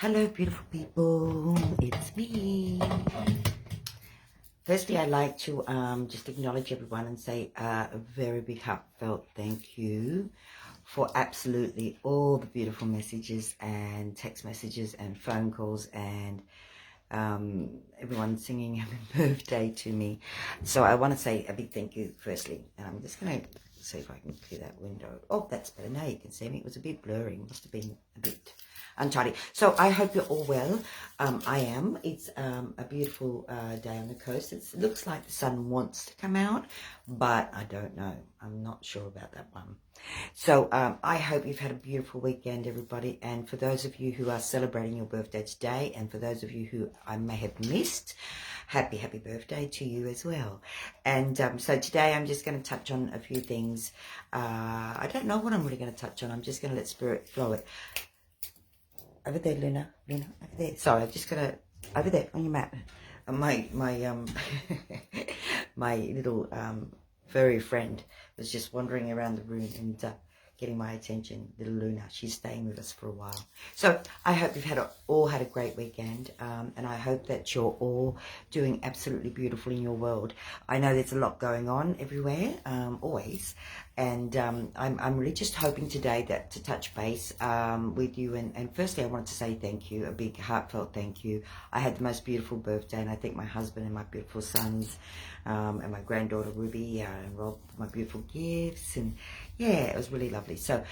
Hello, beautiful people. It's me. Firstly, I'd like to just acknowledge everyone and say a very big heartfelt thank you for absolutely all the beautiful messages and text messages and phone calls and everyone singing happy birthday to me. So I want to say a big thank you firstly. And I'm just going to see if I can clear that window. Oh, that's better. Now you can see me. It was a bit blurry. Must have been a bit untidy. So I hope you're all well. I am. It's a beautiful day on the coast. It looks like the sun wants to come out, but I don't know. I'm not sure about that one. So I hope you've had a beautiful weekend, everybody. And for those of you who are celebrating your birthday today, and for those of you who I may have missed, happy birthday to you as well. And so today I'm just going to touch on a few things. I don't know what I'm really going to touch on. I'm just going to let spirit flow it. Over there, Luna, over there. Sorry, I'm just gonna over there on your mat. My my little furry friend was just wandering around the room and getting my attention. Little Luna, she's staying with us for a while. So I hope you've all had a great weekend, and I hope that you're all doing absolutely beautiful in your world. I know there's a lot going on everywhere, always. And I'm really just hoping today that to touch base with you. And firstly, I wanted to say thank you, a big heartfelt thank you. I had the most beautiful birthday, and I thank my husband and my beautiful sons and my granddaughter Ruby and Rob for my beautiful gifts. And yeah, it was really lovely. So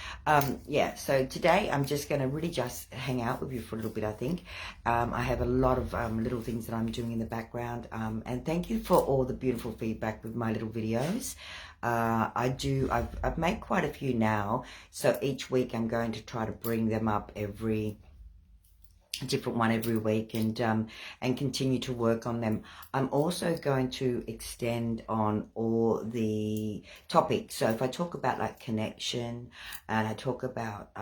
yeah, so today I'm just going to really just hang out with you for a little bit, I think. I have a lot of little things that I'm doing in the background. And thank you for all the beautiful feedback with my little videos. I've made quite a few now, so each week I'm going to try to bring them up a different one every week and continue to work on them. I'm also going to extend on all the topics. So if I talk about like connection and I talk about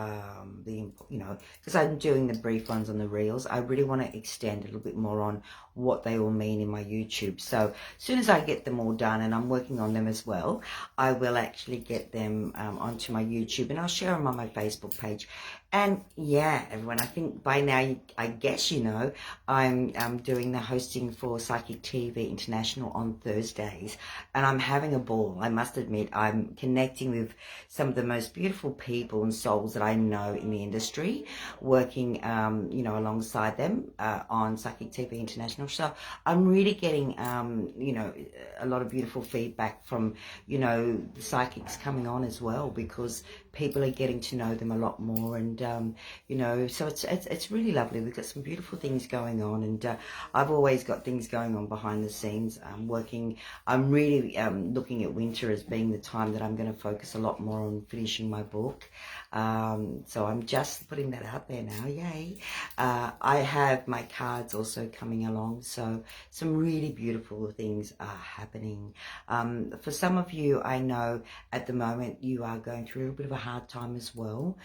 because I'm doing the brief ones on the reels, I really want to extend a little bit more on what they all mean in my YouTube. So as soon as I get them all done, and I'm working on them as well, I will actually get them onto my YouTube, and I'll share them on my Facebook page. And yeah, everyone, I think by now, I guess you know, I'm doing the hosting for Psychic TV International on Thursdays, and I'm having a ball. I must admit, I'm connecting with some of the most beautiful people and souls that I know in the industry, working, alongside them on Psychic TV International. So I'm really getting, a lot of beautiful feedback from, the psychics coming on as well, because people are getting to know them a lot more. And so it's really lovely. We've got some beautiful things going on, and I've always got things going on behind the scenes. I'm really looking at winter as being the time that I'm going to focus a lot more on finishing my book. So I'm just putting that out there now. Yay. I have my cards also coming along, so some really beautiful things are happening. For some of you, I know at the moment you are going through a bit of a hard time as well,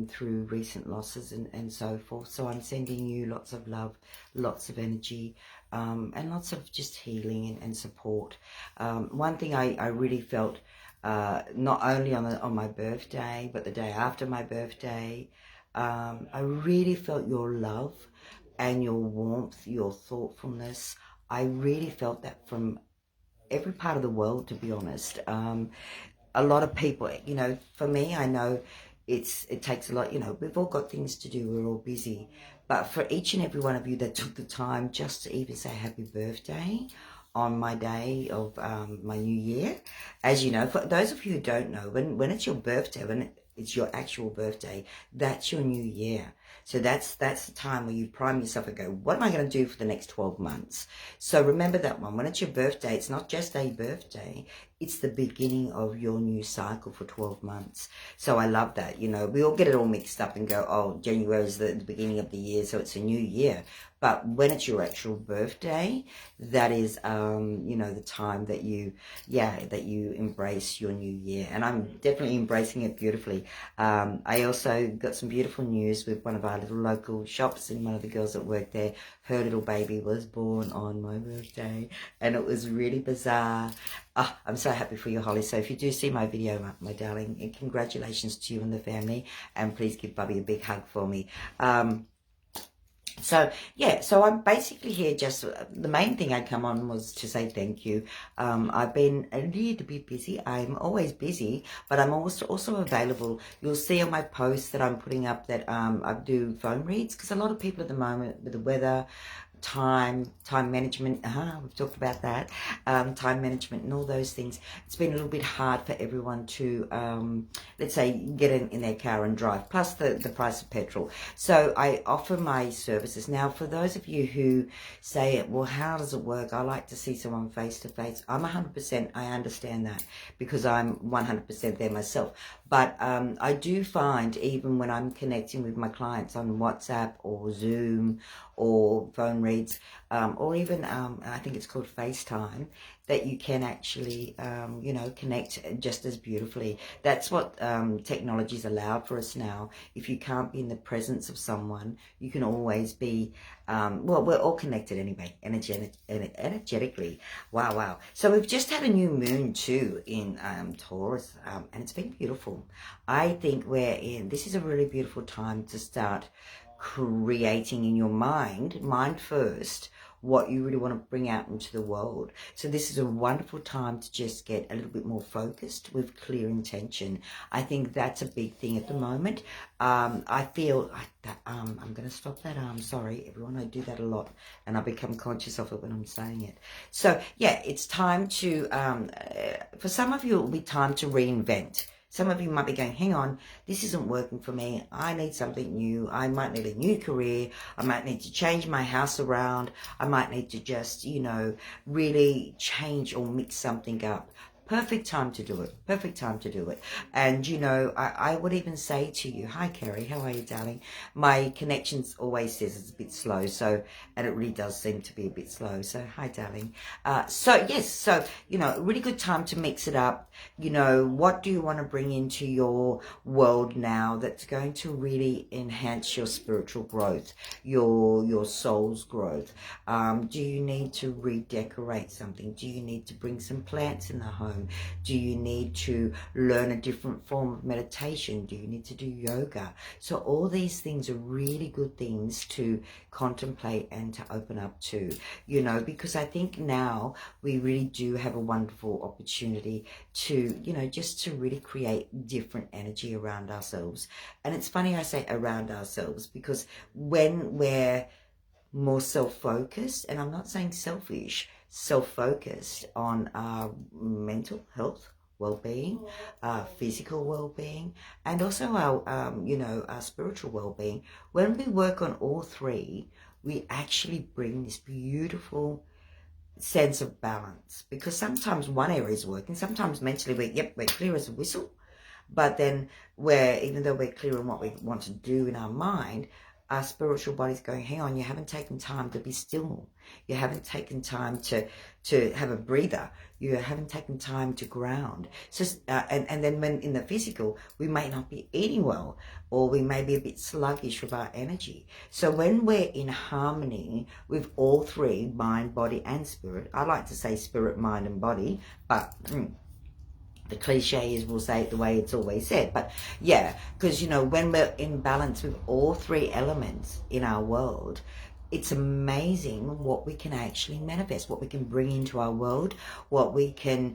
through recent losses and so forth. So I'm sending you lots of love, lots of energy, and lots of just healing and support. One thing I really felt, not only on my birthday, but the day after my birthday, I really felt your love and your warmth, your thoughtfulness. I really felt that from every part of the world, to be honest. A lot of people, for me, I know it takes a lot, we've all got things to do, we're all busy. But for each and every one of you that took the time just to even say happy birthday on my day of my new year, as you know, for those of you who don't know, when it's your birthday, when it's your actual birthday, that's your new year. So that's the time where you prime yourself and go, what am I going to do for the next 12 months? So remember that one. When it's your birthday, it's not just a birthday. It's the beginning of your new cycle for 12 months. So I love that. We all get it all mixed up and go, oh, January is the beginning of the year, so it's a new year. But when it's your actual birthday, that is, the time that you embrace your new year. And I'm definitely embracing it beautifully. I also got some beautiful news with one of our little local shops, and one of the girls that work there, her little baby was born on my birthday, and it was really bizarre. Oh, I'm so happy for you, Holly. So if you do see my video, my darling, congratulations to you and the family, and please give Bubby a big hug for me. So yeah, so I'm basically here just, the main thing I come on was to say thank you. I've been a little bit busy. I'm always busy, but I'm also available. You'll see on my posts that I'm putting up that I do phone reads, because a lot of people at the moment with the weather, time management, we've talked about that, time management and all those things, it's been a little bit hard for everyone to let's say get in their car and drive, plus the price of petrol. So I offer my services. Now for those of you who say, well, how does it work? I like to see someone face to face. I'm 100%, I understand that, because I'm 100% there myself. But I do find, even when I'm connecting with my clients on WhatsApp or Zoom or phone reads, or even I think it's called FaceTime, that you can actually, you know, connect just as beautifully. That's what technology's allowed for us now. If you can't be in the presence of someone, you can always be, well, we're all connected anyway, energetically. Wow. So we've just had a new moon too in Taurus, and it's been beautiful. I think this is a really beautiful time to start creating in your mind first, what you really want to bring out into the world. So this is a wonderful time to just get a little bit more focused with clear intention. I think that's a big thing at the moment. I feel that I'm going to stop that sorry everyone, I do that a lot and I become conscious of it when I'm saying it. So yeah, it's time to for some of you it will be time to reinvent. Some of you might be going, hang on, this isn't working for me. I need something new. I might need a new career. I might need to change my house around. I might need to just, you know, really change or mix something up. Perfect time to do it. Perfect time to do it. And, you know, I would even say to you, hi, Kerry, how are you, darling? My connections always says it's a bit slow, so, and it really does seem to be a bit slow. So, hi, darling. So, yes, so, you know, a really good time to mix it up. You know, what do you want to bring into your world now that's going to really enhance your spiritual growth, your soul's growth? Do you need to redecorate something? Do you need to bring some plants in the home? Do you need to learn a different form of meditation? Do you need to do yoga? So all these things are really good things to contemplate and to open up to, you know, because I think now we really do have a wonderful opportunity to, you know, just to really create different energy around ourselves. And it's funny I say around ourselves, because when we're more self-focused, and I'm not saying selfish, self-focused on our mental health, well-being, physical well-being, and also our, you know, our spiritual well-being. When we work on all three, we actually bring this beautiful sense of balance, because sometimes one area is working, sometimes mentally we're clear as a whistle, but then even though we're clear on what we want to do in our mind, our spiritual body's going, hang on, you haven't taken time to be still. You haven't taken time to have a breather. You haven't taken time to ground. So, and then when in the physical, we may not be eating well, or we may be a bit sluggish with our energy. So when we're in harmony with all three, mind, body, and spirit, I like to say spirit, mind, and body, but the cliche is we'll say it the way it's always said, but yeah, because, you know, when we're in balance with all three elements in our world, it's amazing what we can actually manifest, what we can bring into our world, what we can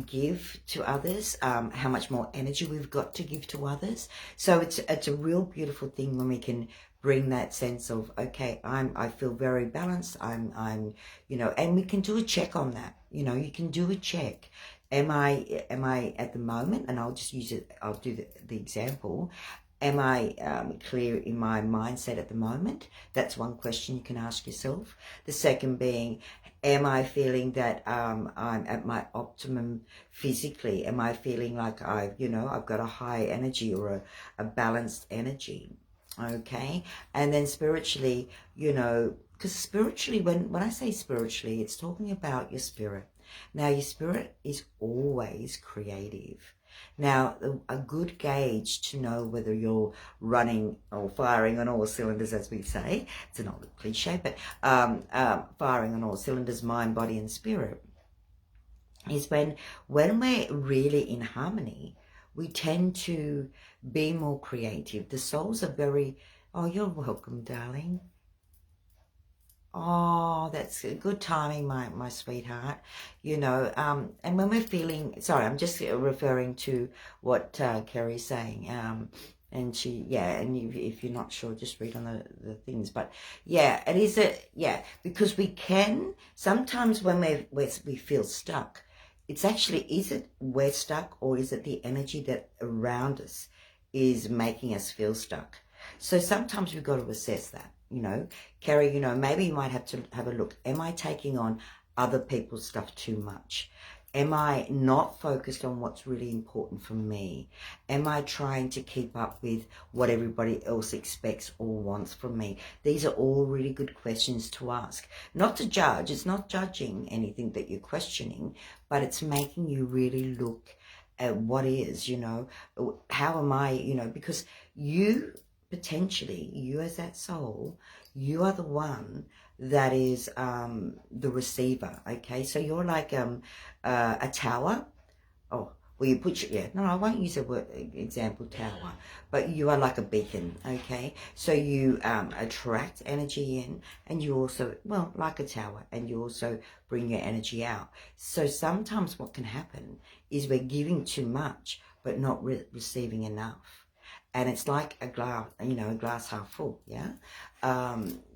give to others, how much more energy we've got to give to others. So it's a real beautiful thing when we can bring that sense of, okay, I feel very balanced. I'm, you know, and we can do a check on that. You know, you can do a check. Am I at the moment, and I'll just use it, I'll do the example, am I clear in my mindset at the moment? That's one question you can ask yourself. The second being, am I feeling that I'm at my optimum physically? Am I feeling like I've got a high energy or a balanced energy? Okay. And then spiritually, you know, because spiritually, when I say spiritually, it's talking about your spirit. Now, your spirit is always creative. Now, a good gauge to know whether you're running or firing on all cylinders, as we say, it's an old cliche, but firing on all cylinders, mind, body, and spirit, is when we're really in harmony, we tend to be more creative. The souls are very, oh, you're welcome, darling. Oh, that's good timing, my sweetheart. You know, and when we're feeling, sorry, I'm just referring to what Kerry's saying. And she, yeah, and if you're not sure, just read on the things. But yeah, it is because we can, sometimes when we feel stuck, it's actually, is it we're stuck, or is it the energy that around us is making us feel stuck? So sometimes we've got to assess that, you know. Kerry, you know, maybe you might have to have a look. Am I taking on other people's stuff too much? Am I not focused on what's really important for me? Am I trying to keep up with what everybody else expects or wants from me? These are all really good questions to ask. Not to judge. It's not judging anything that you're questioning, but it's making you really look at what is, you know, how am I, you know, because you potentially, you as that soul, you are the one that is the receiver, okay? So you're like a tower. Oh, well, you put your, yeah, no, I won't use the word example tower, but you are like a beacon, okay? So you attract energy in, and you also, well, like a tower, and you also bring your energy out. So sometimes what can happen is we're giving too much, but not receiving enough. And it's like a glass, you know, a glass half full, yeah?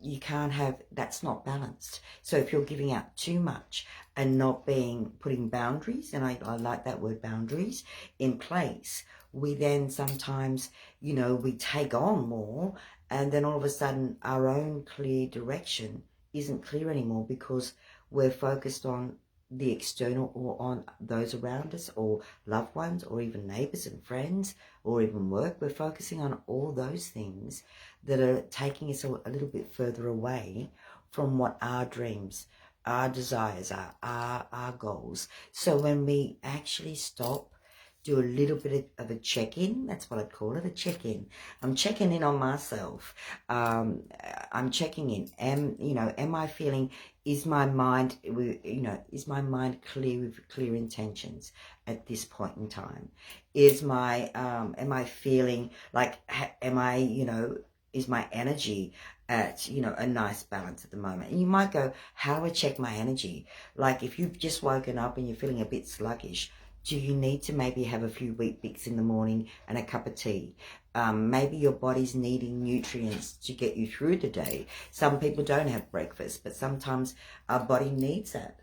You can't have, that's not balanced. So if you're giving out too much and not putting boundaries, and I like that word boundaries, in place, we then sometimes, you know, we take on more, and then all of a sudden our own clear direction isn't clear anymore because we're focused on the external or on those around us or loved ones or even neighbors and friends or even work. We're focusing on all those things that are taking us a little bit further away from what our dreams, our desires are, our goals. So when we actually stop, do a little bit of a check-in, that's what I'd call it, a check-in. I'm checking in on myself. I'm checking in. Am I feeling, is my mind, is my mind clear with clear intentions at this point in time? Is my, am I feeling like, is my energy at, a nice balance at the moment? And you might go, how do I check my energy? Like if you've just woken up and you're feeling a bit sluggish, do you need to maybe have a few Wheat Bix in the morning and a cup of tea? Maybe your body's needing nutrients to get you through the day. Some people don't have breakfast, but sometimes our body needs that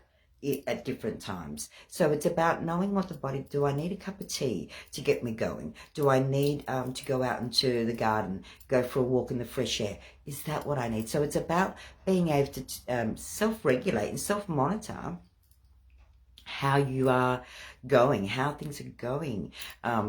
at different times. So it's about knowing what the body, do I need a cup of tea to get me going? Do I need to go out into the garden, go for a walk in the fresh air? Is that what I need? So it's about being able to self-regulate and self-monitor how you are going, how things are going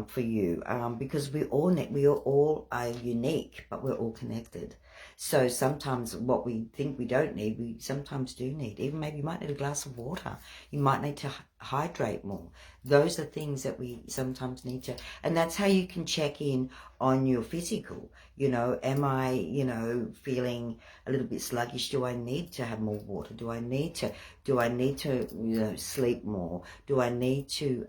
for you, because we all are unique, but we're all connected. So sometimes what we think we don't need, we sometimes do need. Even maybe you might need a glass of water. You might need to hydrate more. Those are things that we sometimes need to, and that's how you can check in on your physical. Am I, feeling a little bit sluggish? Do I need to have more water? Do I need to, sleep more? Do I need to,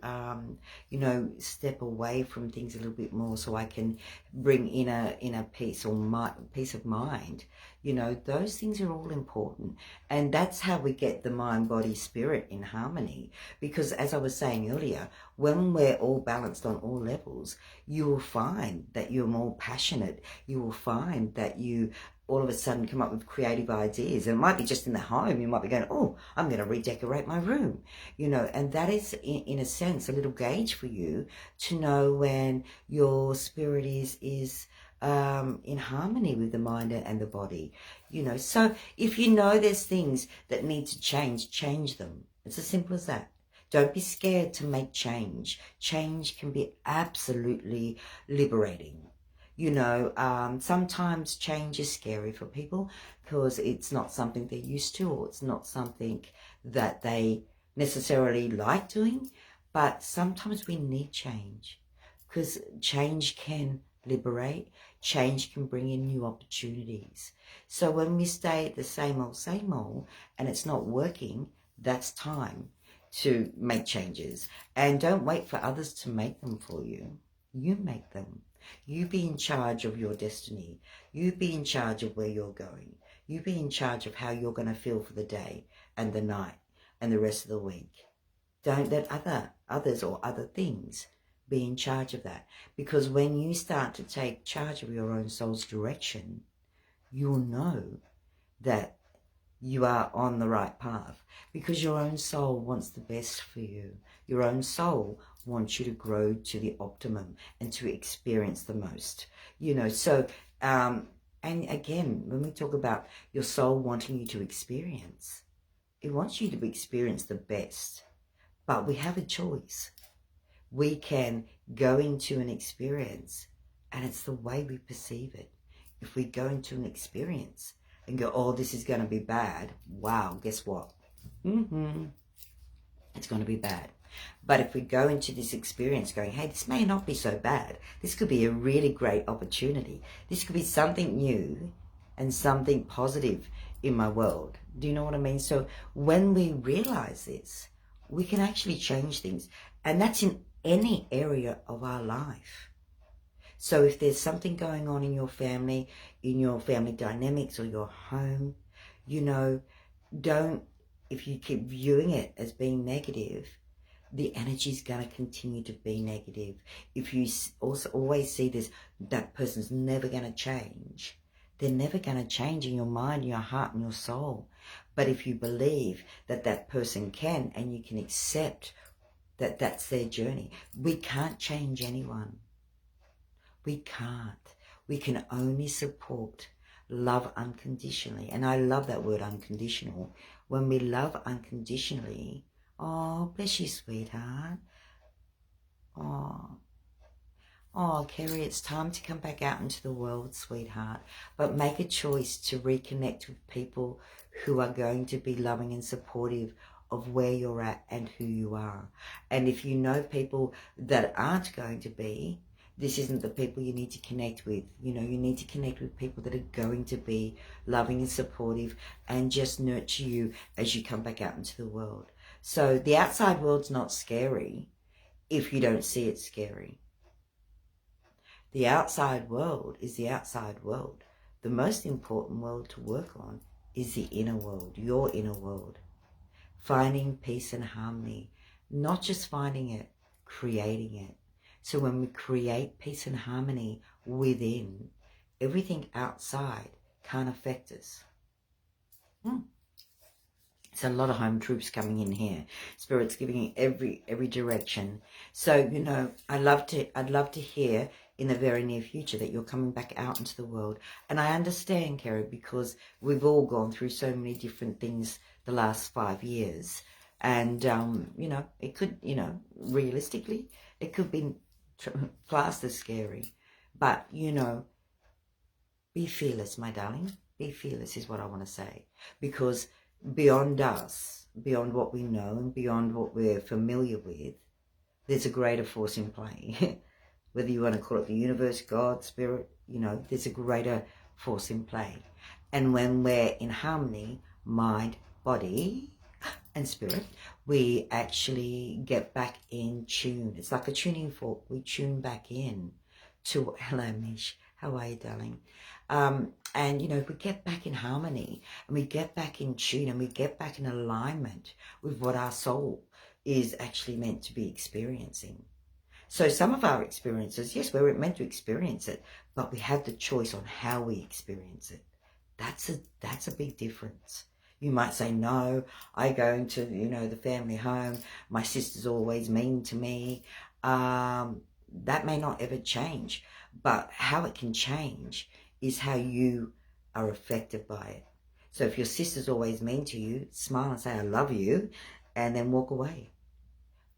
step away from things a little bit more so I can bring inner peace or peace of mind? Those things are all important. And that's how we get the mind, body, spirit in harmony. Because as I was saying earlier, when we're all balanced on all levels, you will find that you're more passionate. You will find that you all of a sudden come up with creative ideas. And it might be just in the home. You might be going, oh, I'm going to redecorate my room. And that is, in a sense, a little gauge for you to know when your spirit is in harmony with the mind and the body. So if there's things that need to change them. It's as simple as that. Don't be scared to make change. Change can be absolutely liberating. Sometimes change is scary for people because it's not something they're used to, or it's not something that they necessarily like doing. But sometimes we need change because change can liberate. Change can bring in new opportunities. So when we stay the same old, and it's not working, that's time to make changes. And don't wait for others to make them for you. You make them. You be in charge of your destiny. You be in charge of where you're going. You be in charge of how you're going to feel for the day and the night and the rest of the week. Don't let others or other things be in charge of that. Because when you start to take charge of your own soul's direction, you'll know that you are on the right path, because your own soul wants the best for you. Your own soul wants you to grow to the optimum and to experience the most. So, and again, when we talk about your soul wanting you to experience, it wants you to experience the best. But we have a choice. We can go into an experience, and it's the way we perceive it. If we go into an experience and go, oh, this is going to be bad, wow, guess what? It's going to be bad. But if we go into this experience going, hey, this may not be so bad. This could be a really great opportunity. This could be something new and something positive in my world. Do you know what I mean? So when we realize this, we can actually change things. And that's in any area of our life. So if there's something going on in your family dynamics or your home, if you keep viewing it as being negative, the energy is going to continue to be negative. If you also always see this, that person's never going to change. They're never going to change in your mind, your heart, and your soul. But if you believe that that person can, and you can accept that that's their journey, we can't change anyone. We can't. We can only support, love unconditionally. And I love that word, unconditional. When we love unconditionally, oh, bless you, sweetheart. Oh, Kerry, it's time to come back out into the world, sweetheart. But make a choice to reconnect with people who are going to be loving and supportive of where you're at and who you are. And if you know people that aren't going to be, this isn't the people you need to connect with. You need to connect with people that are going to be loving and supportive and just nurture you as you come back out into the world. So the outside world's not scary if you don't see it scary. The outside world is the outside world. The most important world to work on is the inner world, your inner world. Finding peace and harmony, not just finding it, creating it. So when we create peace and harmony within, everything outside can't affect us. It's a lot of home troops coming in here. Spirit's giving you every direction. So, I'd love to hear in the very near future that you're coming back out into the world. And I understand, Kerry, because we've all gone through so many different things the last 5 years. And, it could, realistically, it could be classed as scary. But, be fearless, my darling. Be fearless is what I want to say. Because beyond us, beyond what we know and beyond what we're familiar with, there's a greater force in play. Whether you want to call it the universe, God, spirit, there's a greater force in play. And when we're in harmony, mind, body, and spirit, we actually get back in tune. It's like a tuning fork. We tune back in to, hello, Mish. How are you, darling? And, if we get back in harmony and we get back in tune and we get back in alignment with what our soul is actually meant to be experiencing. So some of our experiences, yes, we're meant to experience it, but we have the choice on how we experience it. That's a big difference. You might say, no, I go into, the family home. My sister's always mean to me. That may not ever change, but how it can change is how you are affected by it. So if your sister's always mean to you, smile and say, I love you, and then walk away.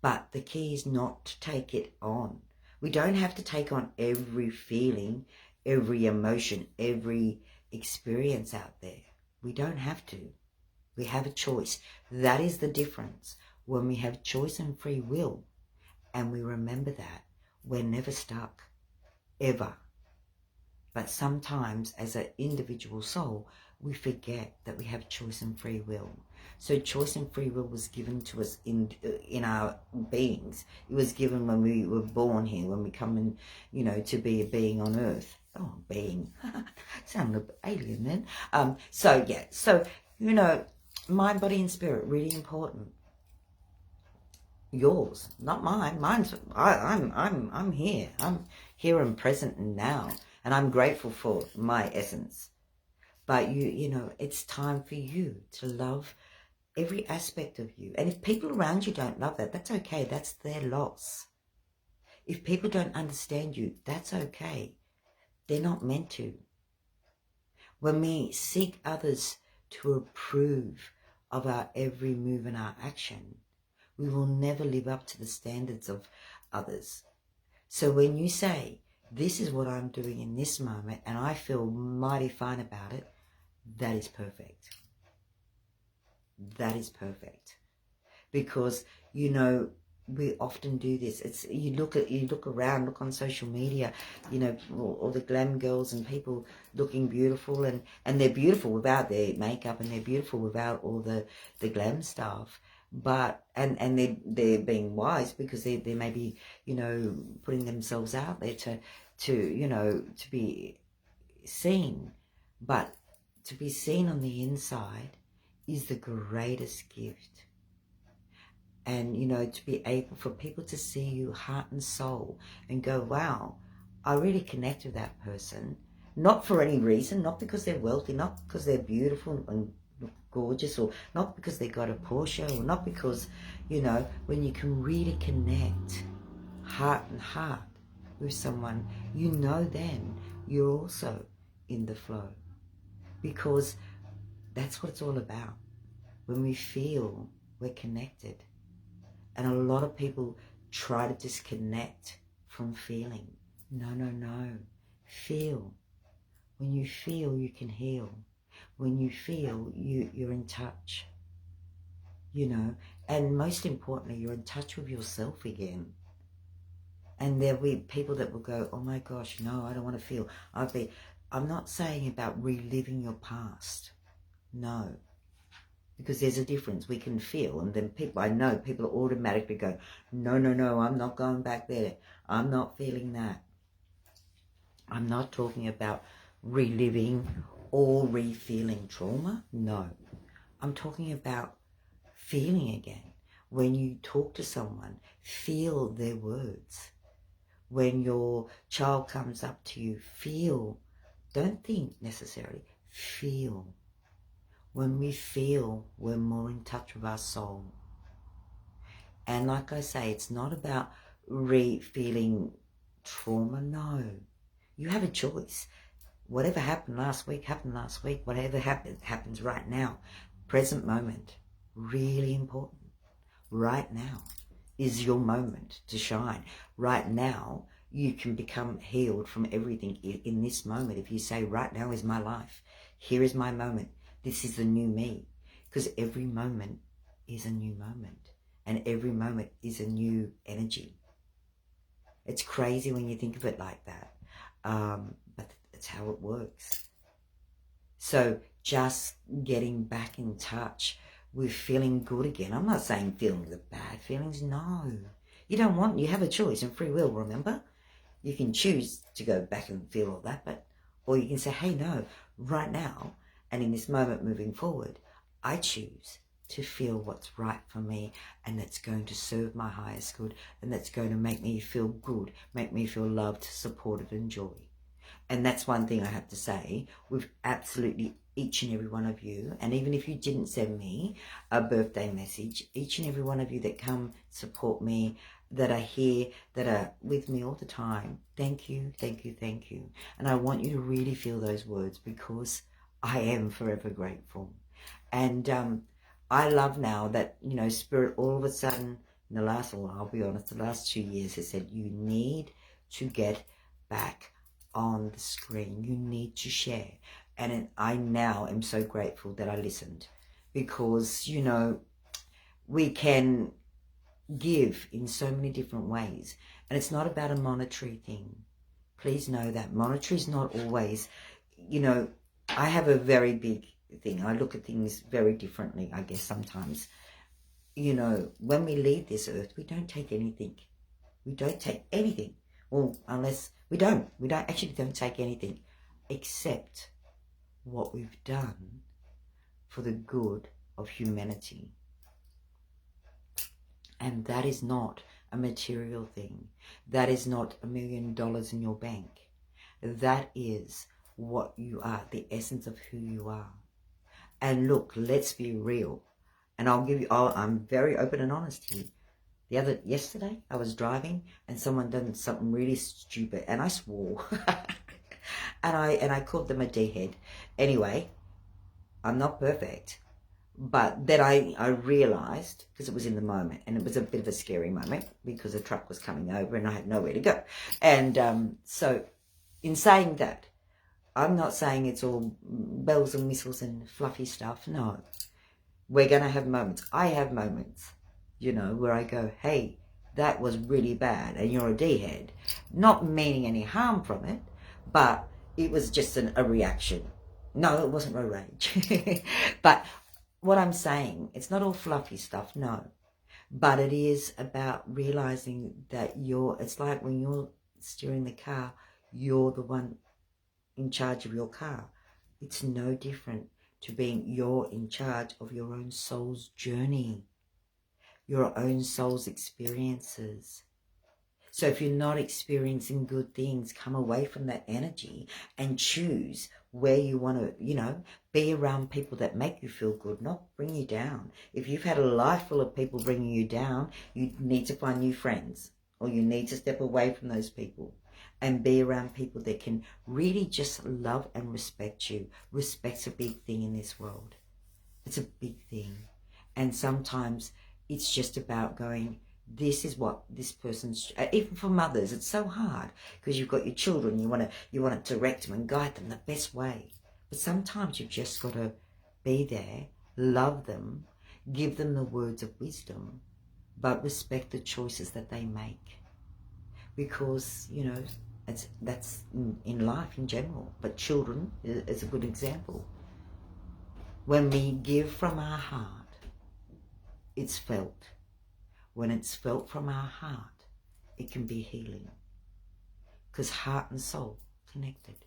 But the key is not to take it on. We don't have to take on every feeling, every emotion, every experience out there. We don't have to. We have a choice. That is the difference. When we have choice and free will, and we remember that, we're never stuck, ever. But sometimes as an individual soul, we forget that we have choice and free will. So choice and free will was given to us in our beings. It was given when we were born here, when we come in, to be a being on earth. Oh, being. Sound a bit alien then. So yeah, so you know, mind, body, and spirit, really important. Yours, not mine. Mine's I'm here. I'm here and present and now, and I'm grateful for my essence. But you know, it's time for you to love every aspect of you. And if people around you don't love that, that's okay. That's their loss. If people don't understand you, that's okay. They're not meant to. When we seek others to approve of our every move and our action, we will never live up to the standards of others. So when you say, this is what I'm doing in this moment and I feel mighty fine about it, that is perfect. That is perfect. Because, you know, we often do this. It's you look around, look on social media, you know, all the glam girls and people looking beautiful, and they're beautiful without their makeup, and they're beautiful without all the glam stuff. But and they're being wise because they may be, you know, putting themselves out there to you know, to be seen. But to be seen on the inside is the greatest gift. And, you know, to be able for people to see you heart and soul and go, wow, I really connect with that person. Not for any reason, not because they're wealthy, not because they're beautiful and gorgeous, or not because they got a Porsche, or not because, you know, when you can really connect heart and heart with someone, you know then you're also in the flow. Because that's what it's all about. When we feel we're connected. And a lot of people try to disconnect from feeling. No, no, no. Feel. When you feel, you can heal. When you feel, you're in touch. You know, and most importantly, you're in touch with yourself again. And there'll be people that will go, oh my gosh, no, I don't want to feel. I'm not saying about reliving your past. No. Because there's a difference. We can feel, and then I know people automatically go, no, no, no, I'm not going back there. I'm not feeling that. I'm not talking about reliving or re-feeling trauma. No. I'm talking about feeling again. When you talk to someone, feel their words. When your child comes up to you, feel. Don't think necessarily. Feel. When we feel, we're more in touch with our soul. And like I say, it's not about re-feeling trauma. No. You have a choice. Whatever happened last week, happened last week. Whatever happens right now. Present moment. Really important. Right now is your moment to shine. Right now, you can become healed from everything in this moment. If you say, right now is my life. Here is my moment. This is the new me, because every moment is a new moment, and every moment is a new energy. It's crazy when you think of it like that, but it's how it works. So just getting back in touch with feeling good again. I'm not saying feeling the bad feelings, no. You don't want, you have a choice and free will, remember? You can choose to go back and feel all that, or you can say, hey, no, right now, and in this moment moving forward, I choose to feel what's right for me, and that's going to serve my highest good, and that's going to make me feel good, make me feel loved, supported, and joy. And that's one thing I have to say with absolutely each and every one of you. And even if you didn't send me a birthday message, each and every one of you that come support me, that are here, that are with me all the time, thank you, thank you, thank you. And I want you to really feel those words, because I am forever grateful. And I love now that, you know, Spirit all of a sudden, in the last, well, I'll be honest, the last 2 years has said, you need to get back on the screen. You need to share. And I now am so grateful that I listened, because, you know, we can give in so many different ways. And it's not about a monetary thing. Please know that monetary is not always, you know, I have a very big thing. I look at things very differently, I guess, sometimes. You know, when we leave this earth, we don't take anything. We don't take anything. Well, unless we don't actually take anything except what we've done for the good of humanity. And that is not a material thing. That is not $1 million in your bank. That is what you are, the essence of who you are. And look, let's be real. And I'm very open and honest here. Yesterday, I was driving and someone done something really stupid and I swore. and I called them a D-head. Anyway, I'm not perfect. But then I realised, because it was in the moment, and it was a bit of a scary moment because the truck was coming over and I had nowhere to go. And so in saying that, I'm not saying it's all bells and whistles and fluffy stuff. No, we're going to have moments. I have moments, you know, where I go, hey, that was really bad and you're a D-head. Not meaning any harm from it, but it was just a reaction. No, it wasn't a rage. But what I'm saying, it's not all fluffy stuff, no. But it is about realizing that it's like when you're steering the car, you're the one in charge of your car. It's no different to being you're in charge of your own soul's journey, your own soul's experiences. So if you're not experiencing good things, come away from that energy and choose where you want to, you know, be around people that make you feel good, not bring you down. If you've had a life full of people bringing you down, you need to find new friends, or you need to step away from those people and be around people that can really just love and respect you. Respect's a big thing in this world. It's a big thing. And sometimes it's just about going, this is what this person's, even for mothers, it's so hard because you've got your children, you want to direct them and guide them the best way. But sometimes you've just got to be there, love them, give them the words of wisdom, but respect the choices that they make. Because, you know, that's in life in general, but children is a good example. When we give from our heart, it's felt. When it's felt from our heart, it can be healing. Because heart and soul connected.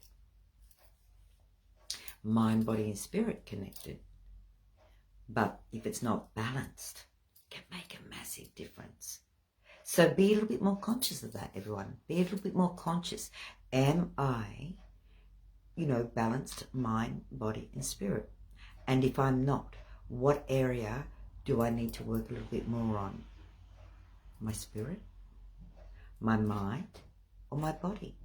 Mind, body and spirit connected. But if it's not balanced, it can make a massive difference. So be a little bit more conscious of that, everyone. Be a little bit more conscious. Am I, you know, balanced mind, body and spirit? And if I'm not, what area do I need to work a little bit more on? My spirit, my mind, or my body?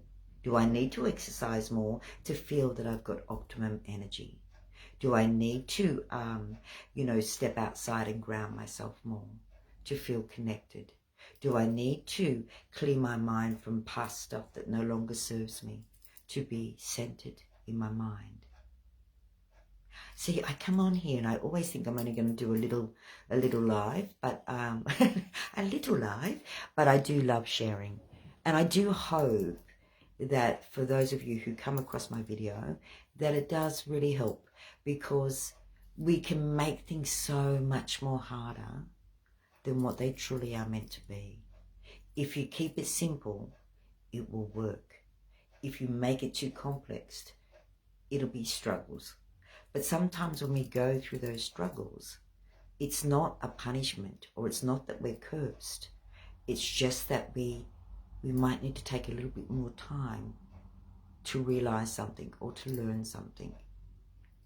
Do I need to exercise more to feel that I've got optimum energy? Do I need to, you know, step outside and ground myself more to feel connected? Do I need to clear my mind from past stuff that no longer serves me to be centered in my mind? See, I come on here and I always think I'm only going to do a little live, but a little live, but I do love sharing. And I do hope that for those of you who come across my video, that it does really help, because we can make things so much more harder than what they truly are meant to be. If you keep it simple, it will work. If you make it too complex, it'll be struggles. But sometimes when we go through those struggles, it's not a punishment, or it's not that we're cursed. It's just that we might need to take a little bit more time to realize something or to learn something.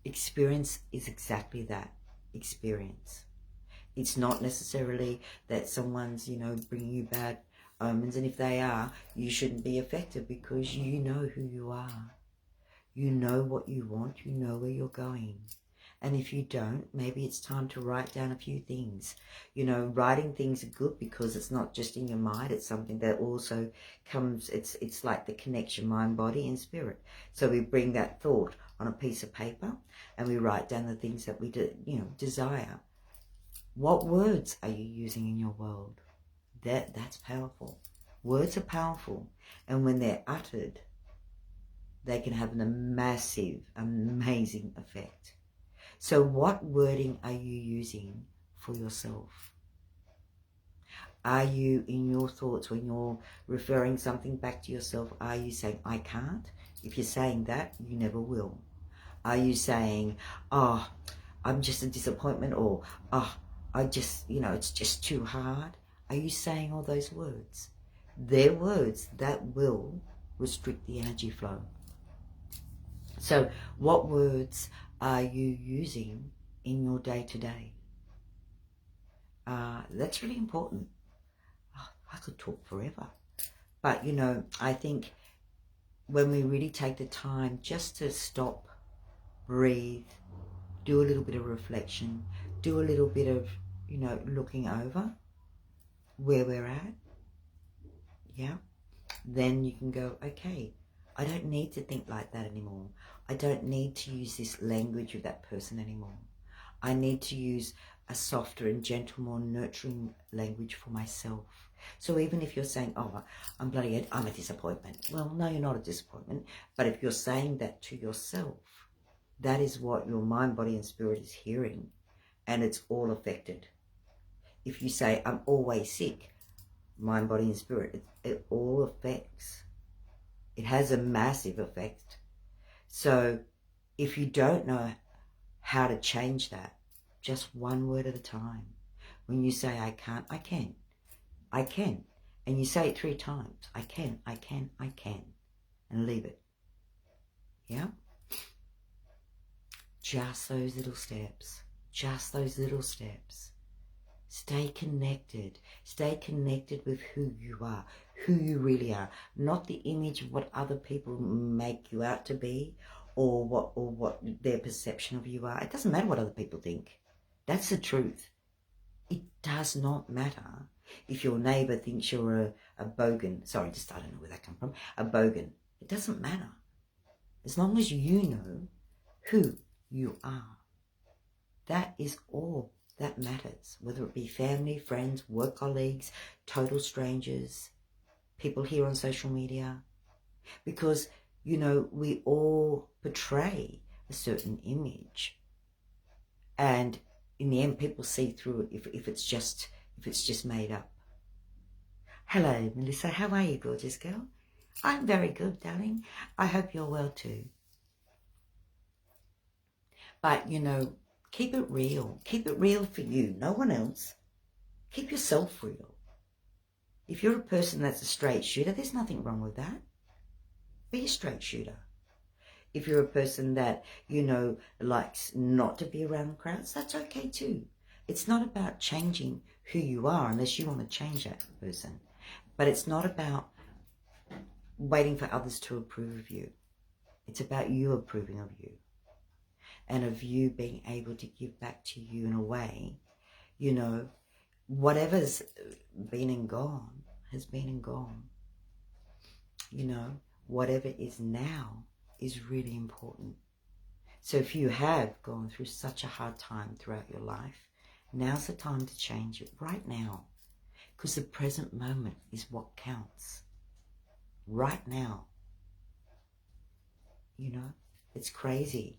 Experience is exactly that, experience. It's not necessarily that someone's, you know, bringing you bad omens, and if they are, you shouldn't be affected because you know who you are. You know what you want, you know where you're going. And if you don't, maybe it's time to write down a few things. You know, writing things are good because it's not just in your mind, it's something that also comes, it's like the connection, mind, body and spirit. So we bring that thought on a piece of paper and we write down the things that we desire. What words are you using in your world? That's powerful. Words are powerful, and when they're uttered, they can have a massive, amazing effect. So what wording are you using for yourself? Are you, in your thoughts, when you're referring something back to yourself, are you saying, I can't? If you're saying that, you never will. Are you saying, oh, I'm just a disappointment, or oh, I just, it's just too hard? Are you saying all those words? They're words that will restrict the energy flow. So what words are you using in your day-to-day? That's really important. Oh, I could talk forever. But, I think when we really take the time just to stop, breathe, do a little bit of reflection, do a little bit of, looking over where we're at, yeah, then you can go, okay, I don't need to think like that anymore. I don't need to use this language with that person anymore. I need to use a softer and gentle, more nurturing language for myself. So even if you're saying, oh, I'm a disappointment. Well, no, you're not a disappointment. But if you're saying that to yourself, that is what your mind, body, and spirit is hearing. And it's all affected. If you say, I'm always sick, mind, body, and spirit, it all affects. It has a massive effect. So if you don't know how to change that, just one word at a time. When you say, I can't, I can. I can. And you say it 3 times. I can, I can, I can. And leave it. Yeah? Just those little steps. Just those little steps. Stay connected. Stay connected with who you are. Who you really are. Not the image of what other people make you out to be, or what their perception of you are. It doesn't matter what other people think. That's the truth. It does not matter if your neighbour thinks you're a bogan. Sorry, I don't know where that comes from. A bogan. It doesn't matter. As long as you know who you are. That is all that matters. Whether it be family, friends, work colleagues, total strangers, people here on social media. Because, we all portray a certain image. And in the end, people see through it if it's just made up. Hello, Melissa. How are you, gorgeous girl? I'm very good, darling. I hope you're well too. But, keep it real. Keep it real for you, no one else. Keep yourself real. If you're a person that's a straight shooter, there's nothing wrong with that. Be a straight shooter. If you're a person that, likes not to be around crowds, that's okay too. It's not about changing who you are unless you want to change that person. But it's not about waiting for others to approve of you. It's about you approving of you. And of you being able to give back to you in a way, whatever's been and gone has been and gone. Whatever is now is really important. So if you have gone through such a hard time throughout your life, now's the time to change it right now. Because the present moment is what counts. Right now. It's crazy.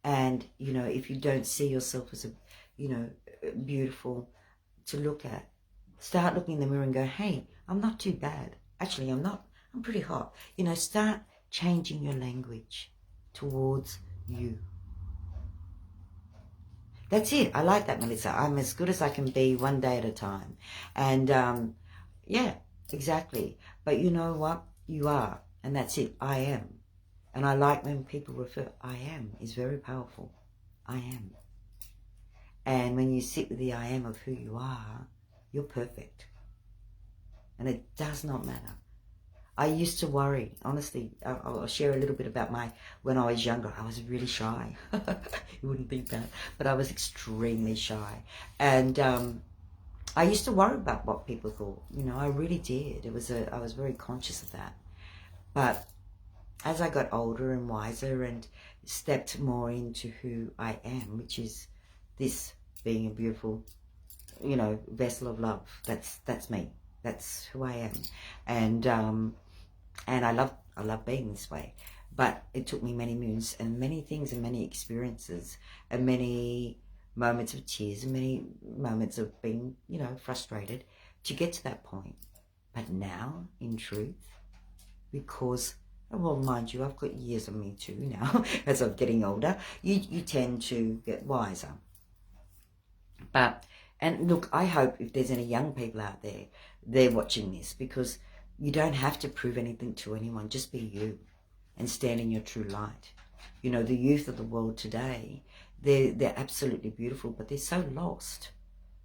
And, if you don't see yourself as beautiful to look at, start looking in the mirror and go, hey, I'm not too bad. Actually, I'm not. I'm pretty hot. Start changing your language towards you. That's it. I like that, Melissa. I'm as good as I can be one day at a time. And, yeah, exactly. But you know what? You are. And that's it. I am. And I like when people refer, I am is very powerful. I am. And when you sit with the I am of who you are, you're perfect. And it does not matter. I used to worry, honestly. I'll share a little bit about when I was younger. I was really shy. You wouldn't think that. But I was extremely shy. And I used to worry about what people thought. I really did. I was very conscious of that. But as I got older and wiser and stepped more into who I am, which is this being a beautiful, vessel of love. That's me. That's who I am. And I love being this way. But it took me many moons and many things and many experiences and many moments of tears and many moments of being, frustrated to get to that point. But now, in truth, because well, mind you, I've got years on me too now as I'm getting older. You tend to get wiser. But, and look, I hope if there's any young people out there, they're watching this, because you don't have to prove anything to anyone. Just be you and stand in your true light. You know, the youth of the world today, they're absolutely beautiful, but they're so lost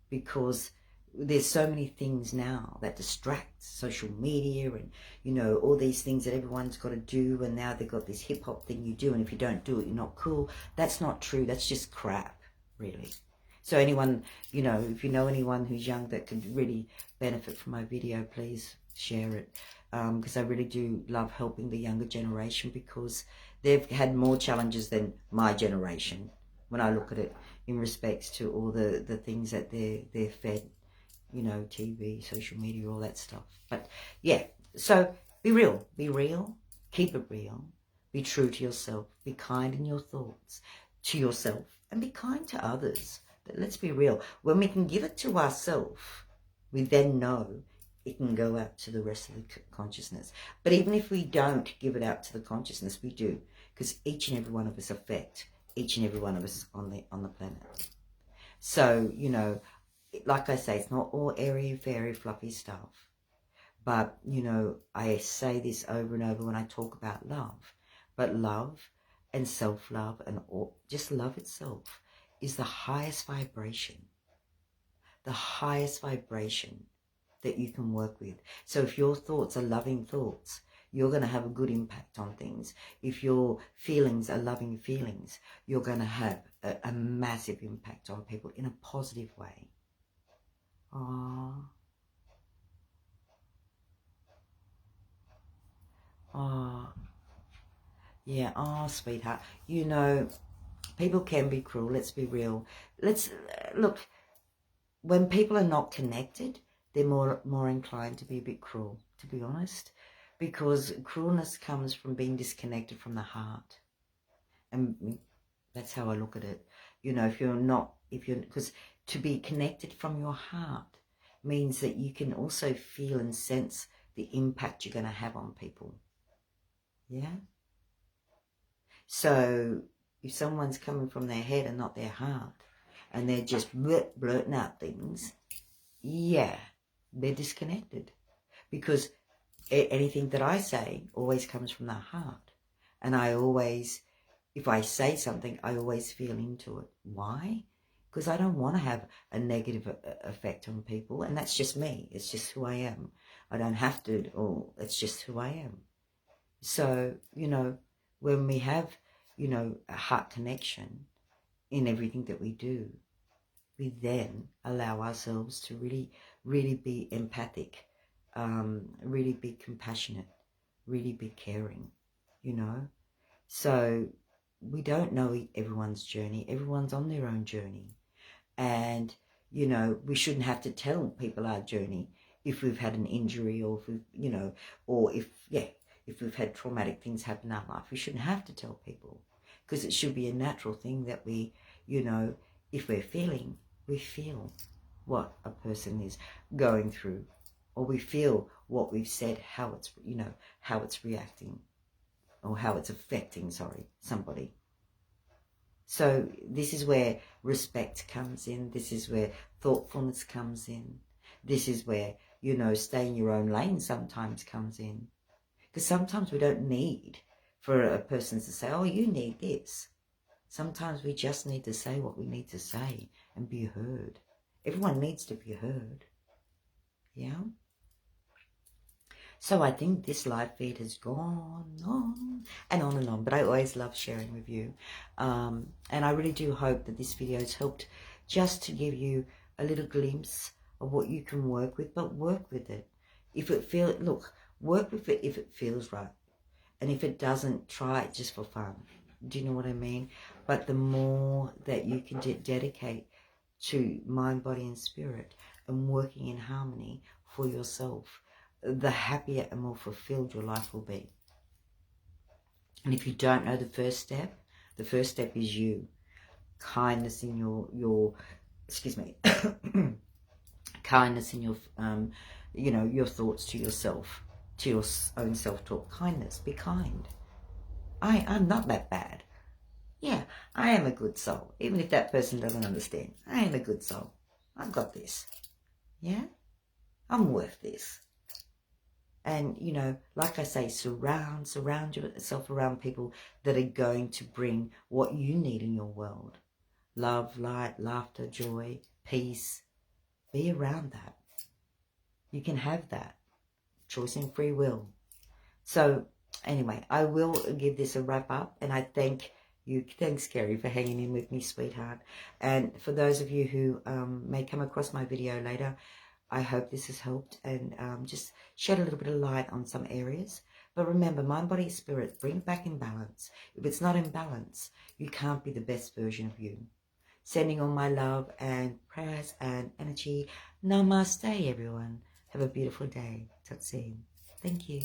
because there's so many things now that distract, social media and, you know, all these things that everyone's got to do, and now they've got this hip-hop thing you do, and if you don't do it, you're not cool. That's not true. That's just crap, really. So anyone, you know, if you know anyone who's young that could really benefit from my video, please share it, because I really do love helping the younger generation, because they've had more challenges than my generation when I look at it in respects to all the things that they're fed, you know, TV, social media, all that stuff. But yeah, so be real, keep it real, be true to yourself, be kind in your thoughts to yourself, and be kind to others. Let's be real. When we can give it to ourselves, we then know it can go out to the rest of the consciousness. But even if we don't give it out to the consciousness, we do, because each and every one of us affect each and every one of us on the planet. So, you know, like I say, it's not all airy, fairy, fluffy stuff. But, you know, I say this over and over when I talk about love. But love and self-love and just love itself is the highest vibration. The highest vibration that you can work with. So if your thoughts are loving thoughts, you're going to have a good impact on things. If your feelings are loving feelings, you're going to have a massive impact on people in a positive way. Aww. Oh, yeah. Oh, sweetheart. You know, people can be cruel. Let's be real. Let's look. When people are not connected, they're more inclined to be a bit cruel, to be honest, because cruelness comes from being disconnected from the heart, and that's how I look at it. You know, because to be connected from your heart means that you can also feel and sense the impact you're going to have on people. Yeah. So if someone's coming from their head and not their heart, and they're just blurting out things, yeah, they're disconnected, because anything that I say always comes from the heart. And I always, if I say something, I always feel into it. Why? Because I don't want to have a negative effect on people. And that's just me. It's just who I am. I don't have to, or it's just who I am. So, you know, when we have, you know, a heart connection in everything that we do, we then allow ourselves to really be empathic, really be compassionate, really be caring, you know. So we don't know everyone's journey. Everyone's on their own journey. And, you know, we shouldn't have to tell people our journey if we've had an injury, or if we've, you know, or if we've had traumatic things happen in our life. We shouldn't have to tell people, because it should be a natural thing that we, you know, if we're feeling, we feel what a person is going through, or we feel what we've said, how it's, you know, how it's reacting, or how it's affecting, somebody. So this is where respect comes in. This is where thoughtfulness comes in. This is where, you know, stay in your own lane sometimes comes in. Because sometimes we don't need for a person to say, oh, you need this. Sometimes we just need to say what we need to say and be heard. Everyone needs to be heard. Yeah? So I think this live feed has gone on and on, but I always love sharing with you. And I really do hope that this video has helped just to give you a little glimpse of what you can work with, but work with it. Work with it if it feels right. And if it doesn't, try it just for fun. Do you know what I mean? But the more that you can dedicate to mind, body and spirit and working in harmony for yourself, the happier and more fulfilled your life will be. And if you don't know the first step is you. Kindness in your kindness in your, you know, your thoughts to yourself. to your own self-talk. Kindness. Be kind. I'm not that bad. Yeah, I am a good soul. Even if that person doesn't understand. I am a good soul. I've got this. Yeah? I'm worth this. And, you know, like I say, surround yourself around people that are going to bring what you need in your world. Love, light, laughter, joy, peace. Be around that. You can have that. Choice and free will. So, anyway, I will give this a wrap up, and I thank you. Thanks, Kerry, for hanging in with me, sweetheart. And for those of you who may come across my video later, I hope this has helped and just shed a little bit of light on some areas. But remember, mind, body, spirit, bring it back in balance. If it's not in balance, you can't be the best version of you. Sending all my love and prayers and energy. Namaste, everyone. Have a beautiful day. Talk soon. Thank you.